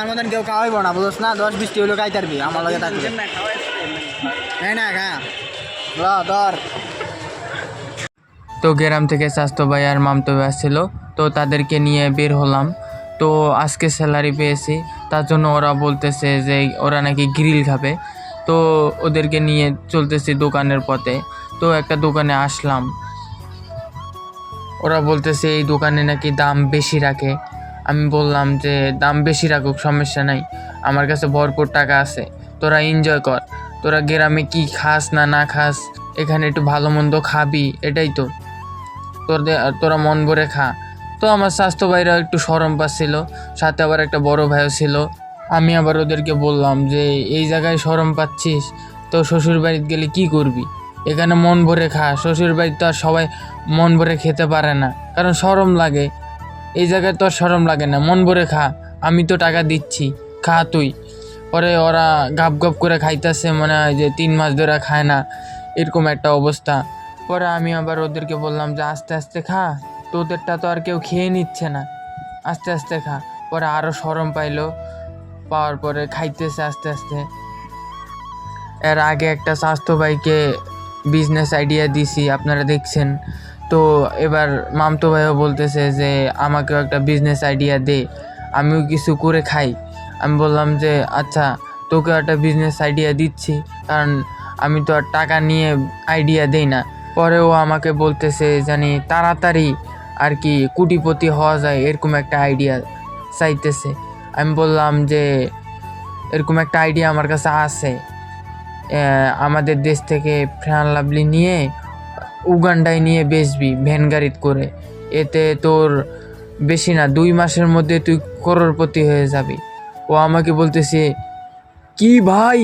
আমার মতন কেউ খাওয়াইব না বুঝছ না 10-20টি হইলো খাইতারবি আমার লগে থাকবে না খা ধর। তো গ্রাম থেকে স্বাস্থ্য ভাই আর মামতো ভাই আসছিল, তো তাদেরকে নিয়ে বের হলাম। তো আজকে স্যালারি পেয়েছি, তার জন্য ওরা বলতেছে যে ওরা নাকি গ্রিল খাবে। তো ওদেরকে নিয়ে চলতেছি দোকানের পথে। তো একটা দোকানে আসলাম, ওরা বলতেছে এই দোকানে নাকি দাম বেশি রাখে। আমি বললাম যে দাম বেশি রাখুক, সমস্যা নাই, আমার কাছে ভরপুর টাকা আছে, তোরা এনজয় কর। তোরা গ্রামে কি খাস না না খাস, এখানে একটু ভালো মন্দ খাবি, এটাই তো তোরা মন ভরে খা। তো আমার স্বাস্থ্য ভাইরা একটু শরম পাচ্ছিল, সাথে আবার একটা বড় ভাইও ছিল। আমি আবার ওদেরকে বললাম যে এই জায়গায় শরম পাচ্ছিস, তো শ্বশুর বাড়িতে গেলে কি করবি, এখানে মন ভরে খা। শ্বশুর বাড়িতে তো আর সবাই মন ভরে খেতে পারে না, কারণ শরম লাগে। এই জায়গায় তো আর শরম লাগে না, মন ভরে খা, আমি তো টাকা দিচ্ছি, খা তুই। পরে ওরা গাপ গাপ করে খাইতেছে, মনে হয় যে 3 মাস ধরে খায় না, এরকম একটা অবস্থা। পরে আমি আবার ওদেরকে বললাম যে আস্তে আস্তে খা, তোদেরটা তো আর কেউ খেয়ে নিচ্ছে না, আস্তে আস্তে খা। পরে আরও শরম পাওয়ার পরে খাইতেছে আস্তে আস্তে। এর আগে একটা স্বাস্থ্য ভাইকে বিজনেস আইডিয়া দিছি, আপনারা দেখছেন। তো এবার মামতো ভাইও বলতেছে যে আমাকেও একটা বিজনেস আইডিয়া দে, আমিও কিছু করে খাই। আমি বললাম যে আচ্ছা, তোকেও একটা বিজনেস আইডিয়া দিচ্ছি, কারণ আমি তো আর টাকা নিয়ে আইডিয়া দেই না। পরেও আমাকে বলতেছে জানি তাড়াতাড়ি আর কি কোটিপতি হওয়া যায়, এরকম একটা আইডিয়া চাইতেছে। আমি বললাম যে এরকম একটা আইডিয়া আমার কাছে আছে, আমাদের দেশ থেকে ফ্যান লাভলি নিয়ে উগান্ডায় নিয়ে বেচবি ভ্যান গাড়িতে করে, এতে তোর বেশি না 2 মাসের মধ্যে তুই করোড়পতি হয়ে যাবি। ও আমাকে বলতেছে কি ভাই,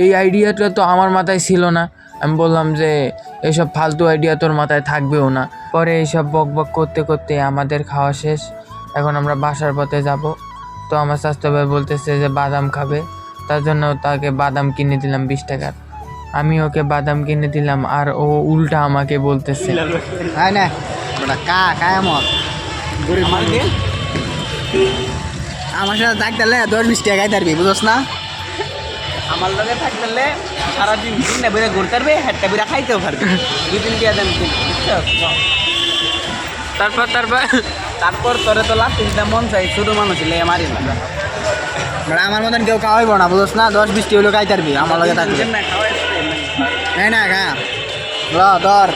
এই আইডিয়াটা তো আমার মাথায় ছিল না। আমি বললাম যে এইসব ফালতু আইডিয়া তোর মাথায় থাকবেও না। পরে এইসব বক বক করতে করতে আমাদের খাওয়া শেষ, এখন আমরা বাসার পথে যাব। তো আমার স্বাস্থ্য ভাই বলতেছে যে বাদাম খাবে, তার জন্য তাকে বাদাম কিনে দিলাম 20 টাকার। আমি ওকে বাদাম কিনে দিলাম, আর ও উল্টা আমাকে বলতেছে না ওটা কায় গরিব আমার সাথে থাকতে 10-20 টাকা খাইতারবি বুঝছ না। আমার লগে থাকলে সারাদিন দিন না বেড়ে ঘুরতে পারবে, হেঁটে বেড়ে খাইতেও পারবে। 2-3 টাকা দেন বুঝছো। তারপর তোরে তো লাভ মন চাই, ছোটো মানুষ লে মারি না। আমার মতন কেউ খাওয়াইব না বুঝছ না 10-20টি হইলো খাইতারবি আমার লগে থাকবে না খা ধর।